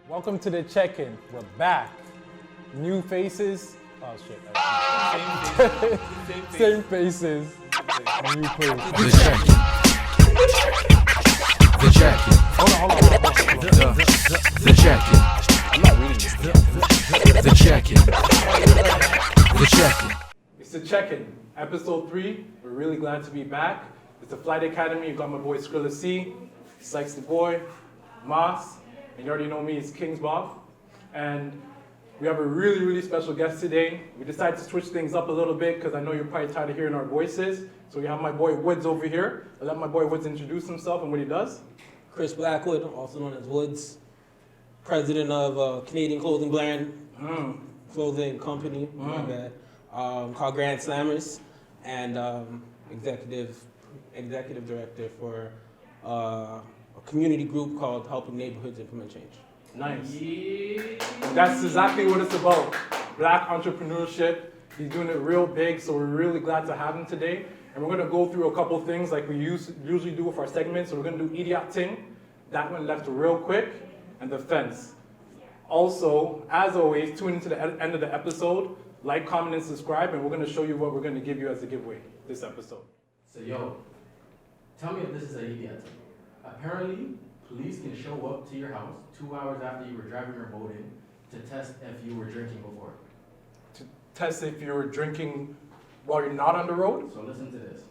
Welcome to the check-in. We're back. New faces. Oh shit. Same faces. New faces. The check-in. The check-in. Hold on. The check-in. I'm not reading this. The check-in. The check-in. It's the check-in. Episode 3. We're really glad to be back. It's the Flight Academy. You got my boy Scrilla C, Sikes the boy, Moss, and you already know me, it's KingsBob. And we have a really, really special guest today. We decided to switch things up a little bit because I know you're probably tired of hearing our voices. So we have my boy Woods over here. I'll let my boy Woods introduce himself and what he does. Chris Blackwood, also known as Woods, president of Canadian clothing brand, clothing company, my bad, called Grand Slammers, and executive director for a community group called Helping Neighborhoods Implement Change. Nice. That's exactly what it's about. Black entrepreneurship. He's doing it real big, so we're really glad to have him today. And we're gonna go through a couple things like we usually do with our segments. So we're gonna do idiot ting, that one left real quick, and the fence. Also, as always, tune into the end of the episode, like, comment, and subscribe, and we're gonna show you what we're gonna give you as a giveaway this episode. So yo, tell me if this is an idiot ting. Apparently, police can show up to your house 2 hours after you were driving or boating to test if you were drinking before. To test if you're drinking while you're not on the road? So listen to this.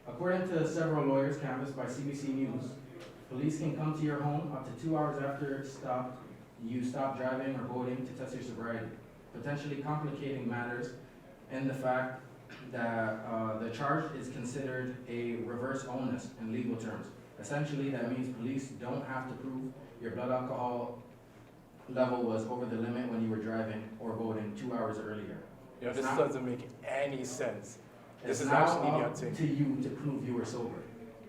According to several lawyers canvassed by CBC News, police can come to your home up to 2 hours after you stop driving or boating to test your sobriety, potentially complicating matters in the fact that the charge is considered a reverse onus in legal terms. Essentially, that means police don't have to prove your blood alcohol level was over the limit when you were driving or boating 2 hours earlier. Yeah, this doesn't make any sense. This It's is now actually up idiotic. to you to prove you were sober.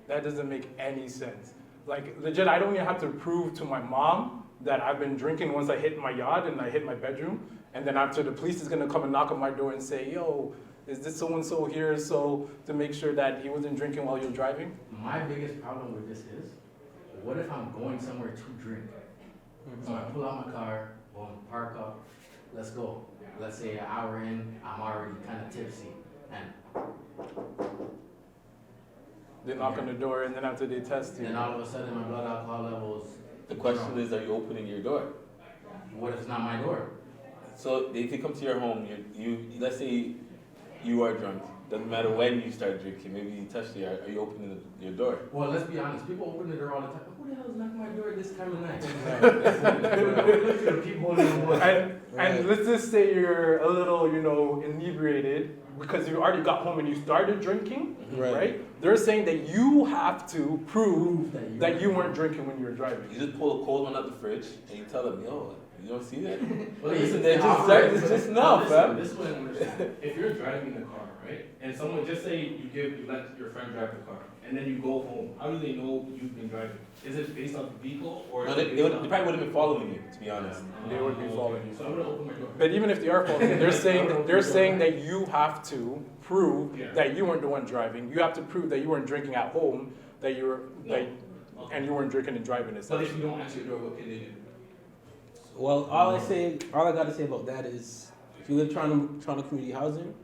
That doesn't make any sense. Like, legit, I don't even have to prove to my mom that I've been drinking once I hit my yard and I hit my bedroom. And then after the police is gonna come and knock on my door and say, yo, is this so-and-so here? So to make sure that he wasn't drinking while you're driving? My biggest problem with this is, what if I'm going somewhere to drink? So I pull out my car, boom, park up, let's go. Let's say an hour in, I'm already kind of tipsy. And They knock on the door and then after they test you. then all of a sudden my blood alcohol levels. The question is, are you opening your door? What if it's not my door? So if you come to your home, you let's say you are drunk. Doesn't matter when you start drinking. Maybe you touch the. Are you opening your door? Well, let's be honest. People open the door all the time. Who the hell is knocking my door at this time of night? People in the woods. And let's just say you're a little, inebriated because you already got home and you started drinking, right? They're saying that you have to prove that you weren't drinking when you were driving. You just pull a cold one out the fridge and you tell them, yo, you don't see that? Well, Listen, they just started this just now, fam. This is what I understand. If you're driving the car, right, and someone just say you let your friend drive the car, and then you go home, how do they know you've been driving? Is it based on the vehicle or? No, is they it based probably on- wouldn't have been following you, to be honest. They would be following you. So I'm gonna open my door. But even if they are following you, they're saying that you have to prove that you weren't the one driving. You have to prove that you weren't drinking at home, and you weren't drinking and driving. But if you don't answer your door, what can they do? Well, all I gotta say about that is, if you live Toronto community housing,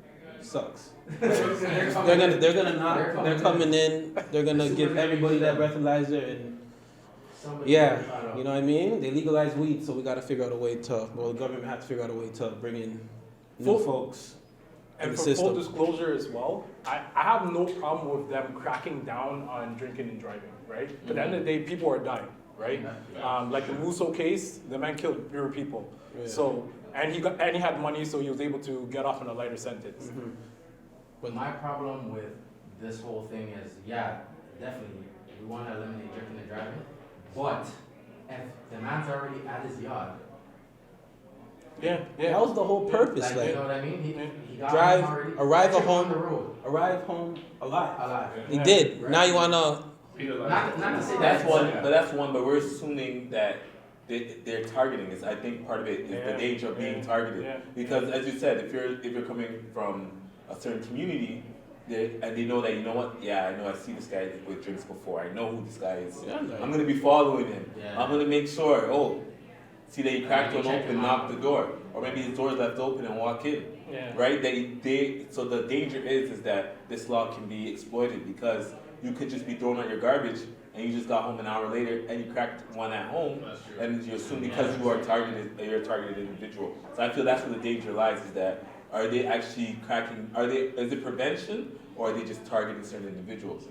sucks. They're gonna knock. They're coming in. They're gonna give everybody that breathalyzer and. Somebody Yeah, figured it out. you know what I mean? They legalize weed, so we got to figure out a way the government has to figure out a way to bring in new folks in And the for system. full disclosure as well, I have no problem with them cracking down on drinking and driving, right? But at the end of the day, people are dying, right? Like the Musso case, the man killed fewer people. Yeah. So, and he had money, so he was able to get off on a lighter sentence. But my problem with this whole thing is, definitely, we want to eliminate drinking and driving. But if the man's already at his yard, Yeah. That was the whole purpose, you know what I mean? He got drive, home already, arrive check at on home, the road, arrive home alive. alive. They Yeah. did. Right. Now you wanna. Not to say That's that's one, but we're assuming that they're targeting us. I think part of it is the danger of being targeted. Yeah. Because as you said, if you're coming from a certain community, and they know that, you know what, yeah, I know I see this guy with drinks before. I know who this guy is. Yeah, like- I'm gonna be following him. Yeah. I'm gonna make sure, oh, see that he cracked Yeah, one check open, him knock out. the door. Or maybe his door's left open and walk in. Yeah. Right? So the danger is that this law can be exploited because you could just be throwing out your garbage and you just got home an hour later and you cracked one at home, and you assume because you're a targeted individual. So I feel that's where the danger lies, is that are they actually cracking, is it prevention or are they just targeting certain individuals?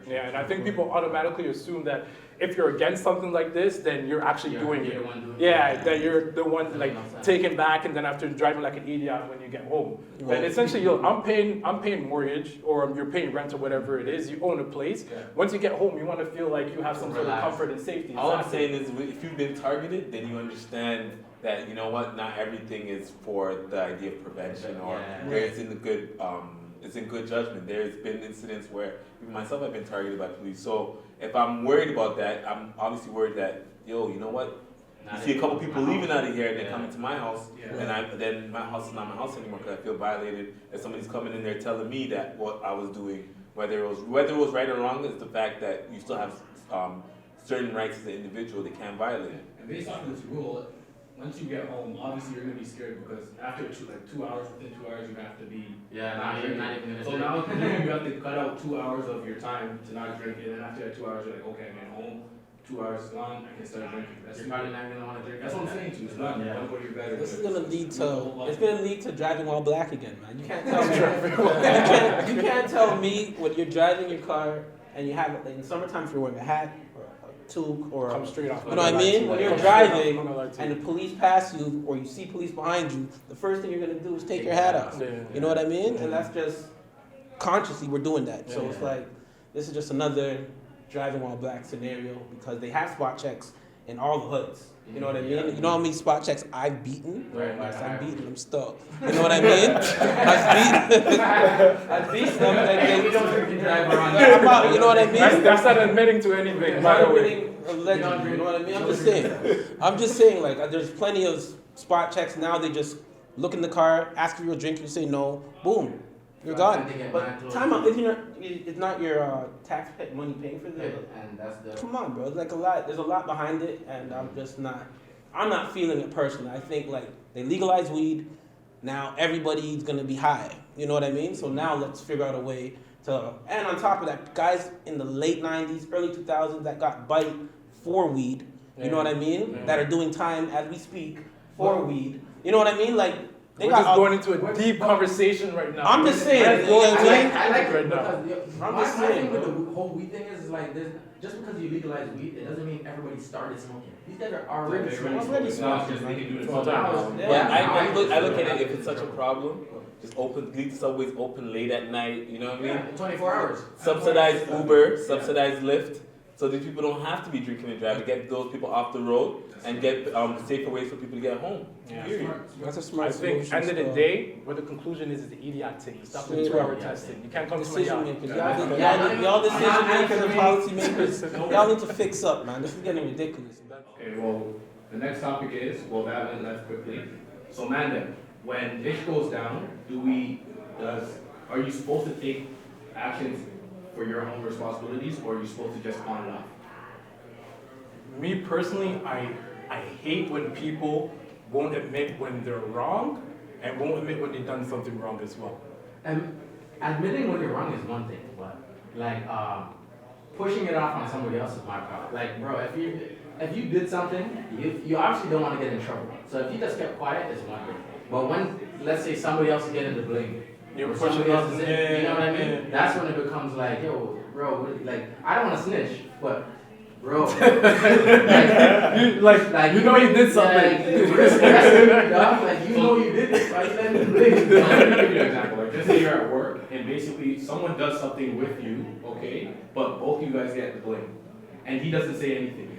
Yeah, and I think people automatically assume that if you're against something like this, then you're actually doing You're it. the one doing Yeah, it. that you're the one like No sense. taking back and then after driving like an idiot when you get home. Well- But essentially, I'm paying mortgage or you're paying rent or whatever it is. You own a place. Yeah. Once you get home, you want to feel like you have some sort of Relax. comfort and safety. All I'm Exactly. saying is, if you've been targeted, then you understand that, you know what, not everything is for the idea of prevention, or Yeah. there's in the good, it's in good judgment. There's been incidents where even myself I've been targeted by police. So if I'm worried about that, I'm obviously worried that, yo, you know what, you see a couple people leaving out of here and they're coming to my house, Yeah. and then my house is not my house anymore because I feel violated, and somebody's coming in there telling me that what I was doing, whether it was right or wrong, is the fact that you still have certain rights as an individual they can't violate. And based off of this rule, once you get home, obviously you're gonna be scared because after 2 hours, within 2 hours, you have to be. Yeah, now you're not even gonna So drink. now you have to cut out 2 hours of your time to not drink it, and after that 2 hours, you're like, okay, I'm at home, 2 hours is gone, I can start drinking. You're probably not gonna wanna drink. That's what I'm saying to you, it's not, Yeah. don't go to your bed. This is gonna lead to driving while black again, man. You can't tell me. you can't tell me when you're driving your car and you have it in summertime if you're wearing a hat or a toque or Come straight off. you know what I mean? When you're Come straight off, driving I'm not gonna lie to and you. the police pass you or you see police behind you, the first thing you're gonna do is take your hat off. Yeah. You know what I mean? And that's just consciously we're doing that. So Yeah. it's like this is just another driving while black scenario because they have spot checks in all the hoods. You know what I mean? Yeah. You know how many spot checks I've beaten? Right, Yes, right, I've right. beaten them stuck. You know what I mean? I've beaten them and We don't drink and drive around. yeah, I'm out, you know what I mean? That's not admitting to anything, by the way. Allegedly, you know what I mean? I'm just saying, like, there's plenty of spot checks now. They just look in the car, ask if you're a drinker, you say no, boom, you're gone. But time out, it's not your tax money paying for this. And that's the. Come on, bro. It's like there's a lot behind it, and I'm not feeling it personally. I think like they legalize weed, now everybody's gonna be high. You know what I mean? So now let's figure out a way to. And on top of that, guys in the late '90s, early 2000s that got bite for weed. You know what I mean? Yeah. That are doing time as we speak for weed. You know what I mean? Like they We're got. just going into a deep conversation right now. I'm just saying. Let's You go know into what I mean? I like right it now. because I'm my just thing saying, with bro. the whole weed thing is like this. Just because you legalize weed, it doesn't mean everybody started smoking. These guys are already They're smoking. already Now it's smoking. just they can do it Well, sometimes. Yeah. But I look at it, if it's such a problem, just leave the subways open late at night, you know what I mean? Yeah, 24 hours. Subsidize Uber, subsidize Lyft, so these people don't have to be drinking and driving. Get those people off the road and get safer ways for people to get home. Yeah. Period. That's a I smart think solution. end of the still. day, what the conclusion is the idiot thing. Stop the Straight 2 hour up. testing. You can't come to my Decision yard. makers, Yeah. y'all decision makers and policy makers, y'all need to fix up, man. This is getting ridiculous. Okay, well, the next topic is, well, that went left quickly. So, Manda, when this goes down, are you supposed to take actions for your own responsibilities, or are you supposed to just on and off? Me personally, I hate when people won't admit when they're wrong and won't admit when they've done something wrong as well. And admitting when you're wrong is one thing, but like pushing it off on somebody else is my problem. Like, bro, if you did something, you obviously don't want to get in trouble. So if you just kept quiet, it's one thing. But when, let's say, somebody else is getting the blame, You're or pushing somebody else is up, in, you know what I mean? yeah. That's when it becomes like, yo, bro, like I don't want to snitch, but bro, like, You know you did something. Like you know you did this. Why you letting me blame? So let me give you an example. Like, just say you're at work and basically someone does something with you, okay, but both you guys get the blame, and he doesn't say anything.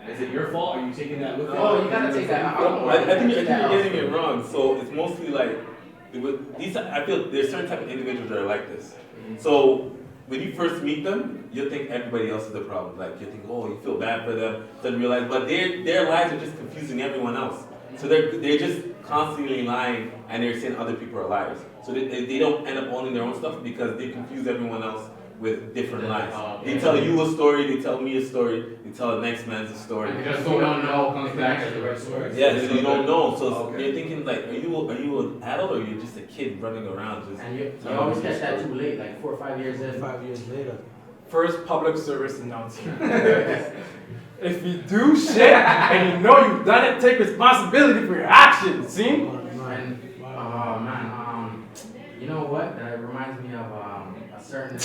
Is it your fault? Are you taking that with you? Oh, you gotta take that. I think you're getting it wrong. So it's mostly like, I feel there's certain type of individuals that are like this. So when you first meet them, you'll think everybody else is the problem. Like you think, oh, you feel bad for them, then realize, but their lives are just confusing everyone else. So they're just constantly lying, and they're saying other people are liars. So they don't end up owning their own stuff because they confuse everyone else with different lies. They tell you a story, they tell me a story, they tell the next man's a story. And just so we don't know, comes back as the right story. Yeah, so you don't know. So Okay. you're thinking like, are you an adult or are you just a kid running around? Just And you always catch that too late, like 4 or 5 years in. 5 years later. First public service announcement. If you do shit and you know you've done it, take responsibility for your actions. See? And, oh man, you know what? That reminds me of a certain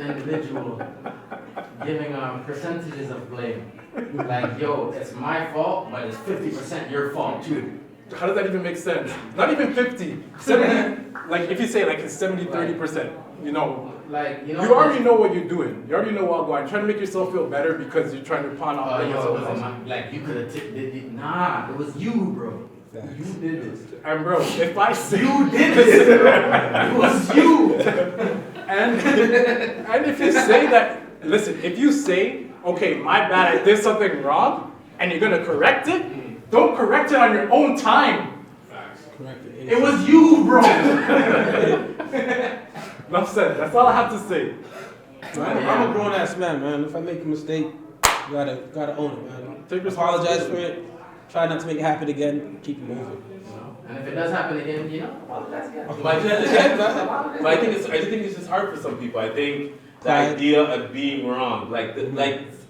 individual giving percentages of blame. Like, yo, it's my fault, but it's 50% your fault too. How does that even make sense? Not even 50, 70. Like if you say like it's 70, 30%, you know. Like, you know. You already know what you're doing. You already know what going. Trying to make yourself feel better because you're trying to pawn off things. Yo, it wasn't like you could have did it. Nah, it was you, bro. You did this. And bro, if I say You did this, bro. It was you. and if you say that, listen, if you say, okay, my bad, I did something wrong, and you're gonna correct it, don't correct it on your own time. Correct. It was you, bro. Enough said. That's all I have to say. I'm a grown ass man, man. If I make a mistake, you gotta own it, man. Take Apologize for it. Try not to make it happen again. Keep it moving. And if it does happen again, you know, apologize again. But I think it's just hard for some people. I think the Pride. idea of being wrong, like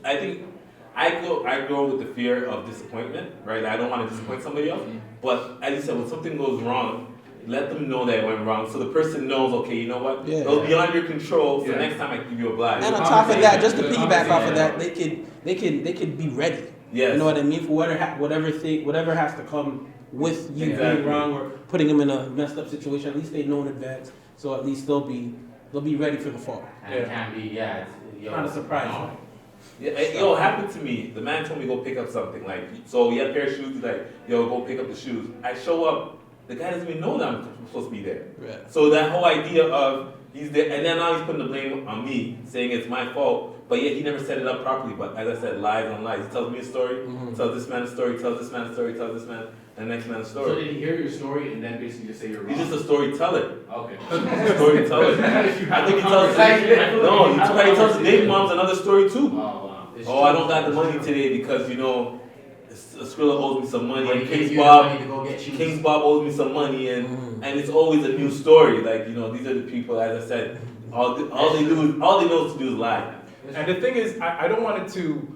I think I grow with the fear of disappointment, right? I don't want to disappoint somebody else. But as you said, when something goes wrong, let them know that it went wrong, so the person knows. Okay, you know what? Yeah. It was beyond your control. So Yeah. next time I give you a blind. And on top of that, just to piggyback off of that, they could be ready. Yes. You know what I mean? For whatever has to come with you Exactly. being wrong or putting them in a messed up situation. At least they know in advance, so at least they'll be ready for the fall. And it can be, Not a surprise. no. Yeah, it happened to me. The man told me go pick up something. Like, so he had a pair of shoes. He's like, yo, go pick up the shoes. I show up. The guy doesn't even know that I'm supposed to be there. Yeah. So that whole idea of he's there, and then now he's putting the blame on me, saying it's my fault. But yet he never set it up properly. But as I said, lies on lies. He tells me a story, tells this man a story, tells this man a story, tells this man, and the next man a So story. did he hear your story and then basically just say you're wrong? He's just a storyteller. Okay. Storyteller. I think he tells. No, he tells the baby moms another story too. Oh, wow. Oh, I don't got the money today because you know, Scrilla owes me some money, But and he gave you the money to KingsBob. go get shoes. KingsBob owes me some money, and it's always a new story. Like, you know, these are the people, as I said, all they know to do is lie. And the thing is, I don't want it to,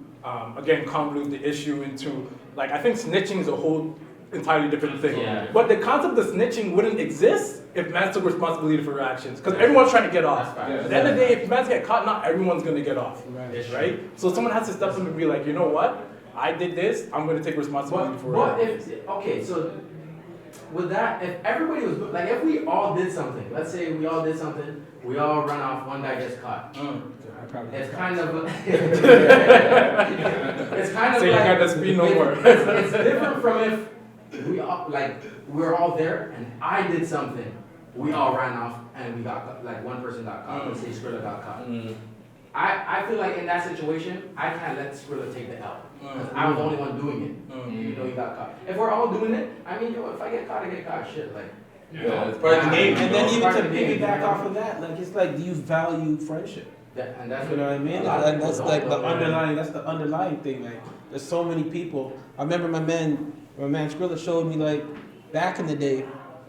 again, convolute the issue into, like, I think snitching is a whole entirely different thing. Yeah. But the concept of snitching wouldn't exist if man took responsibility for your actions. Because everyone's trying to get off. That's At right. the end of the day, if man get caught, not everyone's going to get off. It's Right? So someone has to step up and be like, you know what? I did this, I'm going to take responsibility for But it. okay, so with that, if everybody was like, if we all did something, let's say we all did something, we all run off, one guy gets caught. It's kind of, it's kind of Say you like, got the speed no more. it's different from if we all, like, we're all there and I did something, we all ran off and we got caught, like one person got caught, let's say Scrilla got caught. I feel like in that situation, I can't let Scrilla take the L. Because I'm the only one doing it. You know, he got caught. If we're all doing it, I mean, yo, if I get caught, I get caught. Shit, like. Yeah, it's part of the game. And you then know? even Part to of the game, piggyback yeah. off of that, like it's like, do you value friendship? And that's You know what I mean? a lot of And that's people like don't the know, man. underlying thing. Like, there's so many people. I remember my man Scrilla showed me, like, back in the day,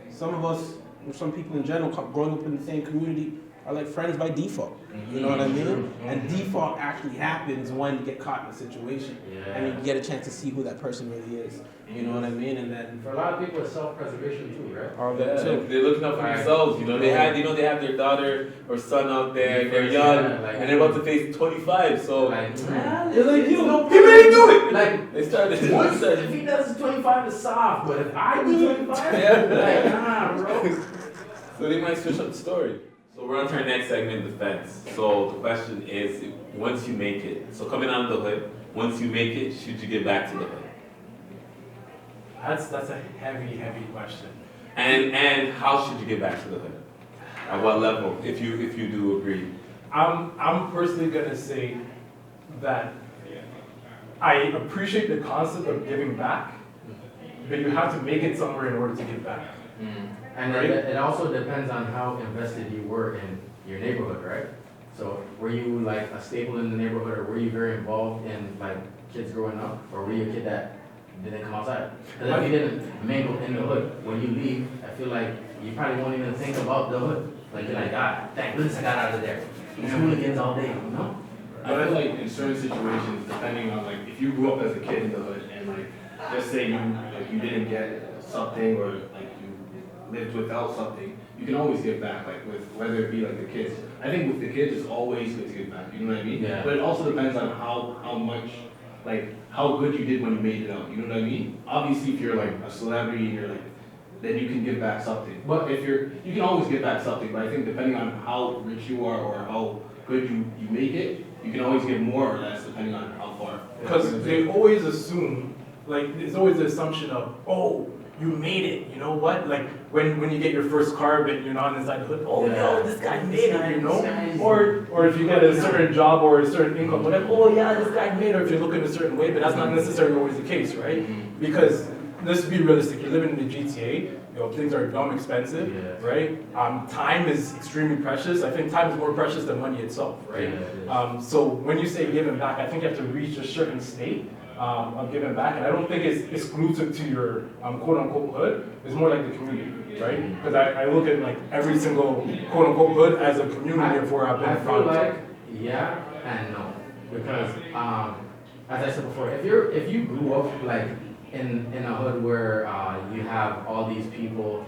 some of us, or some people in general, growing up in the same community, are like friends by default. You know what I mean? And default actually happens when you get caught in a situation, and you get a chance to see who that person really is. You know what I mean? And then For a lot of people, it's self-preservation too, right? all Yeah, that too. they're looking out for Right. themselves. You know, they have their daughter or son out there, and they're Yeah, young, like- and they're about to face 25. So Like, they're like, you know, he made do it. Like, They started. what if he does 25 is soft, but if I do 25, Yeah. like, nah, bro. So they might switch up the story. So we're on to our next segment, defense. So the question is, once you make it, so coming out of the hood, once you make it, should you get back to the hood? That's a heavy, heavy question. And how should you get back to the hood? At what level, if you do agree? I'm personally gonna say that I appreciate the concept of giving back, but you have to make it somewhere in order to give back. And Right. it also depends on how invested you were in your neighborhood, right? So were you like a staple in the neighborhood, or were you very involved in like kids growing up, or were you a kid that didn't come outside? Because if you didn't mingle in the hood, when you leave, I feel like you probably won't even think about the hood. Like you're like, God, thank goodness I got out of there. These hooligans all day, you know? I feel like in certain situations, depending on like if you grew up as a kid in the hood and like just say you didn't get something or like you lived without something, you can always give back, like with whether it be like the kids. I think with the kids it's always good to give back, you know what I mean? Yeah. But it also depends on how much, like how good you did when you made it out, you know what I mean? Obviously if you're like a celebrity and you're like, then you can give back something. But if you can always give back something, but I think depending on how rich you are or how good you make it, you can always give more or less depending on how far. Because they always assume, like, there's always the assumption of, oh, you made it, you know what? Like, when you get your first car, but you're not inside the hood, oh, yo, this guy made it, you know? Or if you get a certain job or a certain income, like, oh, yeah, this guy made it, or if you're looking a certain way, but that's not necessarily always the case, right? Because, let's be realistic, you're living in the GTA, you know, things are dumb expensive, Yeah. right? Time is extremely precious. I think time is more precious than money itself, right? Yeah, So when you say giving back, I think you have to reach a certain state of giving back, and I don't think it's exclusive to your quote-unquote hood. It's more like the community, right? Because I look at like every single quote-unquote hood as a community, therefore I've been I feel found. like yeah and no, because as I said before, if you grew up like in a hood where you have all these people,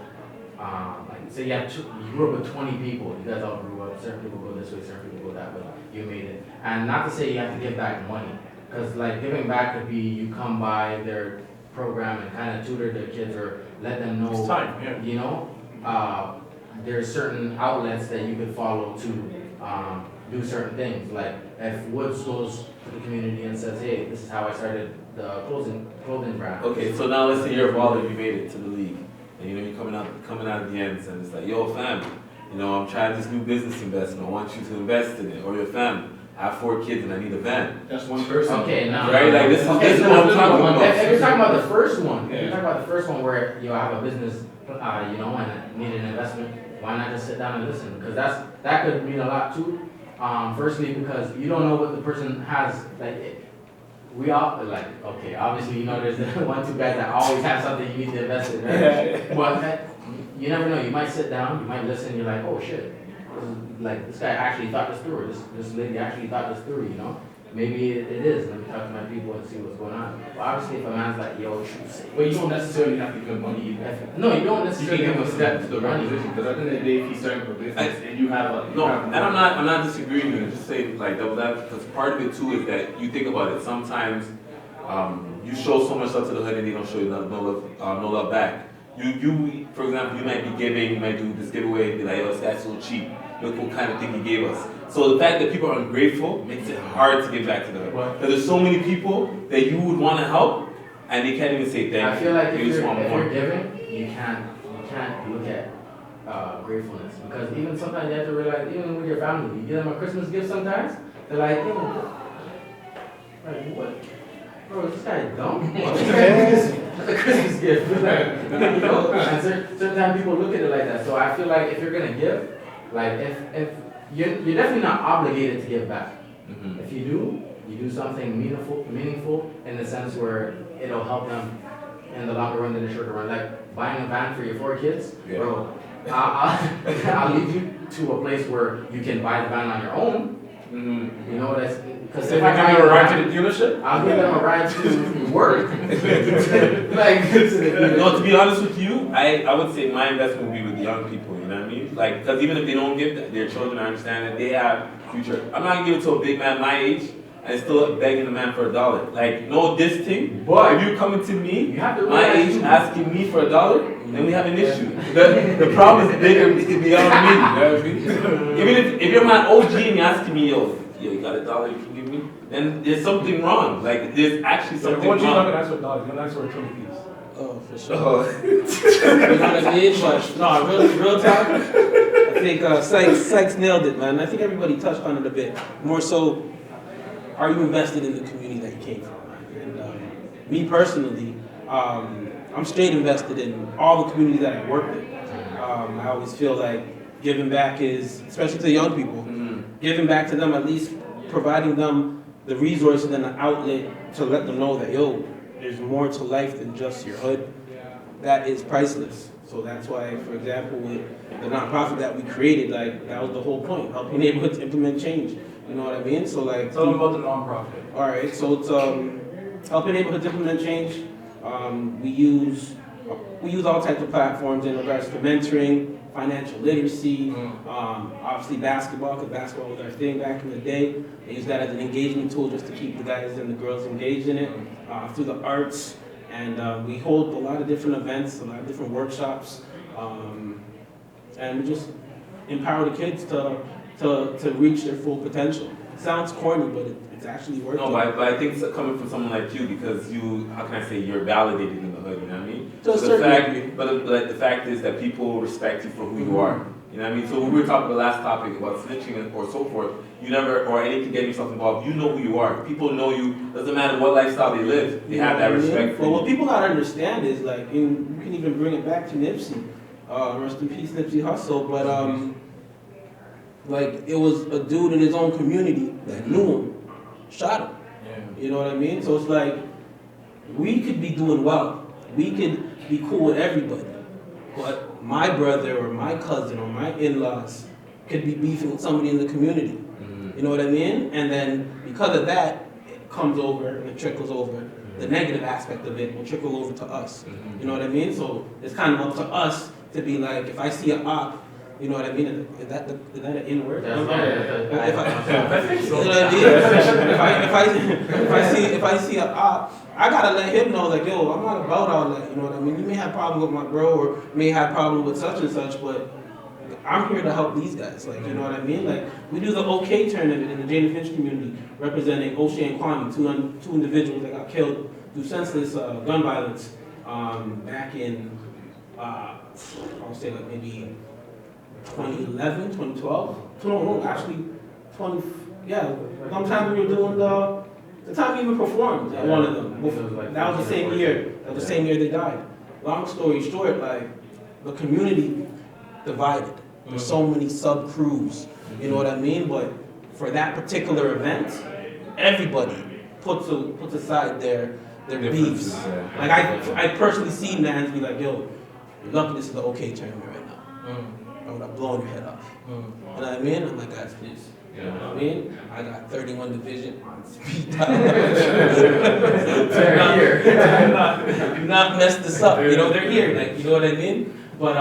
like say you grew up with 20 people, you guys all grew up, certain people go this way, certain people go that way, you made it. And not to say you have to give back money, because like giving back could be you come by their program and kind of tutor the kids or let them know, It's time, yeah. you know, there's certain outlets that you could follow to do certain things. Like if Woods goes to the community and says, hey, this is how I started the clothing brand. Okay, so now let's say you're a baller, you made it to the league, and you know you're coming out of the ends, and it's like, yo, fam, you know I'm trying this new business investment. I want you to invest in it, or your fam. I have 4 kids and I need a van. That's one person. Okay, now. Right, like this is Okay, this is so what I'm talking about. If you're talking about the first one, if Yeah. you're talking about the first one where you have a business, you know, and need an investment, why not just sit down and listen? Because that could mean a lot too. Firstly, because you don't know what the person has. Like, we all like, okay, obviously, you know, there's the 1-2 guys that always have something you need to invest in, right? But you never know. You might sit down, you might listen, you're like, oh shit. Like this guy actually thought this through, or this lady actually thought this through, you know? Maybe it is. Let me talk to my people and see what's going on. But obviously, if a man's like, yo, shoot, But you don't necessarily have to give money either. no, you don't You can necessarily give a step to the right position, because at the end of the day, if he's starting a business and you have a... No, and I'm not disagreeing with you. Just saying like that was that because part of it too is that you think about it. Sometimes you show so much love to the hood and they don't show you no love back. You for example, you might be giving, you might do this giveaway and be like, yo, this guy's so cheap. Look what kind of thing he gave us. So the fact that people are ungrateful makes it hard to give back to them. Because there's so many people that you would want to help and they can't even say thank you. I feel like They if just you're, want if more. you're giving, you can't look at gratefulness, because even sometimes you have to realize, even with your family, you give them a Christmas gift sometimes, they're like, yo, like what? Bro, is this guy dumb? That's a Christmas gift. Like, you know? And certain times people look at it like that. So I feel like if you're gonna give, like if you're definitely not obligated to give back. Mhm. If you do something meaningful in the sense where it'll help them in the longer run than the shorter run. Like buying a van for your 4 kids, Yeah. bro. I'll lead you to a place where you can buy the van on your own. Mhm. You know, that's because So if I give you a ride to the dealership? I'll give them a ride to work. Like, No, to be honest with you, I would say my investment would be with the young people, you know what I mean? Like, because even if they don't give their children, I understand that they have future. I'm not gonna give it to a big man my age and still begging the man for $1. Like, no, this thing, But if you coming to me, you have to my realize age, too. asking me for $1, then we have an issue. The problem is bigger beyond me, you know what I mean? Even if you're my OG and you're asking me, yo, you got $1 you can give me? Then there's something wrong. Like, there's actually So something what you not wrong. gonna ask for $1, you're gonna ask for a trophy piece. Oh, for sure. Oh. You know what I mean? But no, real talk. I think Sikes nailed it, man. I think everybody touched on it a bit. More so, are you invested in the community that you came from? Man? And me personally, I'm straight invested in all the communities that I work with. I always feel like giving back is, especially to young people, giving back to them, at least providing them the resources and the outlet to let them know that, yo, there's more to life than just your hood. That is priceless. So that's why, for example, with the nonprofit that we created, like, that was the whole point, helping neighborhoods implement change. You know what I mean? So like, Tell them about the nonprofit. all right, so it's helping neighborhoods implement change. We use all types of platforms in regards to mentoring, financial literacy, obviously basketball, because basketball was our thing back in the day. They use that as an engagement tool just to keep the guys and the girls engaged in it, through the arts. And we hold a lot of different events, a lot of different workshops, and we just empower the kids to reach their full potential. It sounds corny, but it's actually working. No, but I think it's coming from someone like you, because you, how can I say, you're validated in the hood, you know what I mean? To a So certain degree. but the fact is that people respect you for who you are. You know what I mean? So when we were talking the last topic about snitching or so forth, you never, or anything getting yourself involved, you know who you are. People know you, doesn't matter what lifestyle they live, they have that respect for Well, you. what people gotta understand is, like, you can even bring it back to Nipsey. Rest in peace, Nipsey Hussle. But like, it was a dude in his own community that knew him, shot him. Yeah. You know what I mean? So it's like, we could be doing well. We could be cool with everybody. But my brother or my cousin or my in-laws could be beefing with somebody in the community. You know what I mean? And then because of that, it comes over and it trickles over. The negative aspect of it will trickle over to us. You know what I mean? So it's kind of up to us to be like, if I see an op, you know what I mean? Is that an in word? I think so. You know what I mean? If I see an op, I gotta let him know, like, yo, I'm not about all that. You know what I mean? You may have problem with my bro, or may have problem with such and such, but I'm here to help these guys. Like, you know what I mean? Like, we do the OK tournament in the Jane Finch community, representing O'Shea and Kwame, two individuals that got killed through senseless gun violence back in, I'll say like maybe 2011, 2012. No, actually, sometime we were doing the time we even performed at one of them. That was the same year. That was the same year they died. Long story short, like, the community divided. There's so many sub crews, you know what I mean? But for that particular event, everybody puts aside their beefs. Like, I personally seen mans be like, yo, you're lucky this is the OK tournament right now. I would have blown your head off. You know what I mean? I'm like, guys, please. You know what I mean? I got 31 division on speed dial. Do not mess this up. You know, they're here. Like, you know what I mean? But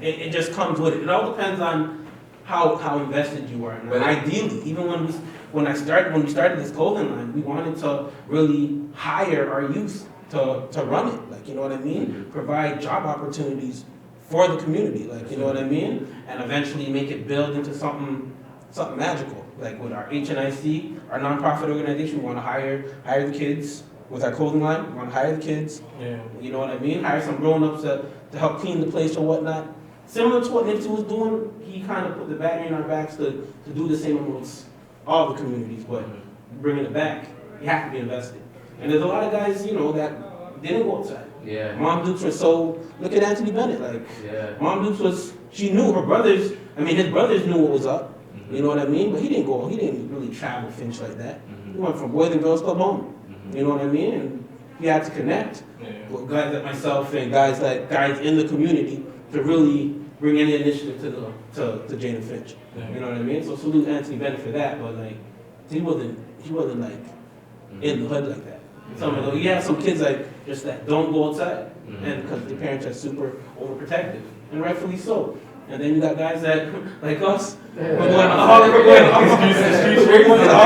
it just comes with it. It all depends on how invested you are. And ideally, even when we started this clothing line, we wanted to really hire our youth to run it. Like, you know what I mean? Provide job opportunities for the community. Like, you know what I mean? And eventually make it build into something magical. Like with our HNIC, our nonprofit organization, we want to hire the kids. With our clothing line, we want to hire the kids. Yeah. You know what I mean? Hire some grown-ups to help clean the place or whatnot. Similar to what Nipsey was doing, he kind of put the battery in our backs to do the same amongst all the communities. But bringing it back, you have to be invested. And there's a lot of guys, you know, that didn't go outside. Yeah. Mom Dukes were so, look at Anthony Bennett, like, Mom Dukes she knew her brothers, his brothers knew what was up, you know what I mean? But he didn't really travel Finch like that. He went from Boys and Girls Club home, you know what I mean? And he had to connect with guys like myself and guys in the community to really bring any initiative to Jane and Finch, you know what I mean? So salute Anthony Bennett for that, but like, he wasn't like in the hood like that. You have some kids like just that don't go outside, and because their parents are super overprotective, and rightfully so. And then you got guys that like us. We're going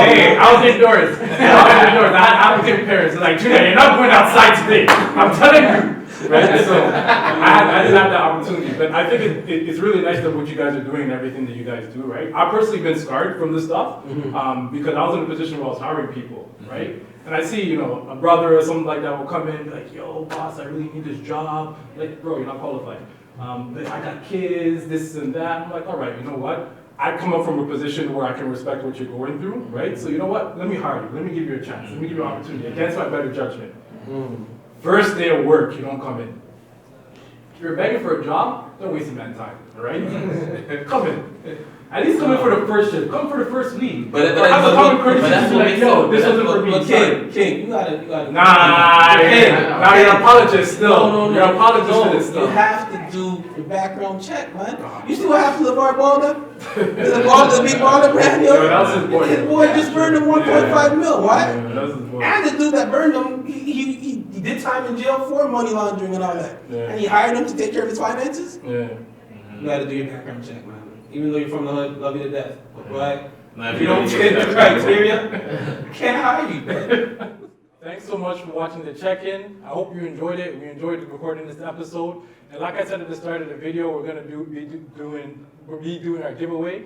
Hey, I was indoors. I was getting parents like, you're not going outside today. I'm telling you. Right? So I didn't have that opportunity, but I think it's really nice that what you guys are doing and everything that you guys do, right? I've personally been scarred from this stuff because I was in a position where I was hiring people, right? And I see, you know, a brother or something like that will come in and be like, yo, boss, I really need this job. Like, bro, you're not qualified. I got kids, this and that. I'm like, all right, you know what? I come up from a position where I can respect what you're going through, right? So you know what? Let me hire you. Let me give you a chance. Let me give you an opportunity against my better judgment. First day of work, you don't come in. If you're begging for a job, don't waste your man time, all right? Come in. At least come in for the first shift. Come for the first week. But Or have a common courtesy but that's to be what like, makes yo, it- this that's wasn't what- for me. But sorry. King, you gotta. Nah, King, now you're an apologist still. No, You're an apologist no, for this you stuff. have to do the background check, man. You see what happened to LeVar Ball? The big baller brand, yo. Yeah, that's his boy. His boy just burned him 1.5 mil. Why? Yeah, that's his boy. And the dude that burned him, he did time in jail for money laundering and all that. Yeah. And he hired him to take care of his finances. Yeah. You gotta do your background check, man. Even though you're from the hood, love you to death. Right? Nah, If you don't fit the criteria, can't hire you. Thanks so much for watching the check-in. I hope you enjoyed it. We enjoyed recording this episode. And like I said at the start of the video, we're gonna be doing our giveaway.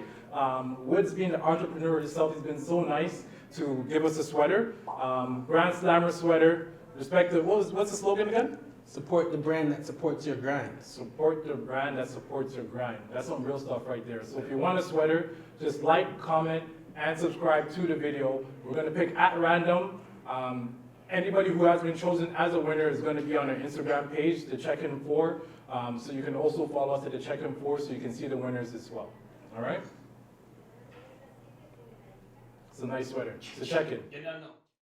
Woods, being the entrepreneur himself, he's been so nice to give us a sweater. Grand Slammer sweater. Respective. What's the slogan again? Support the brand that supports your grind. Support the brand that supports your grind. That's some real stuff right there. So if you want a sweater, just like, comment, and subscribe to the video. We're gonna pick at random. Anybody who has been chosen as a winner is gonna be on our Instagram page, the Checkin4. So you can also follow us at the Checkin4 so you can see the winners as well. All right? It's a nice sweater. It's a check-in.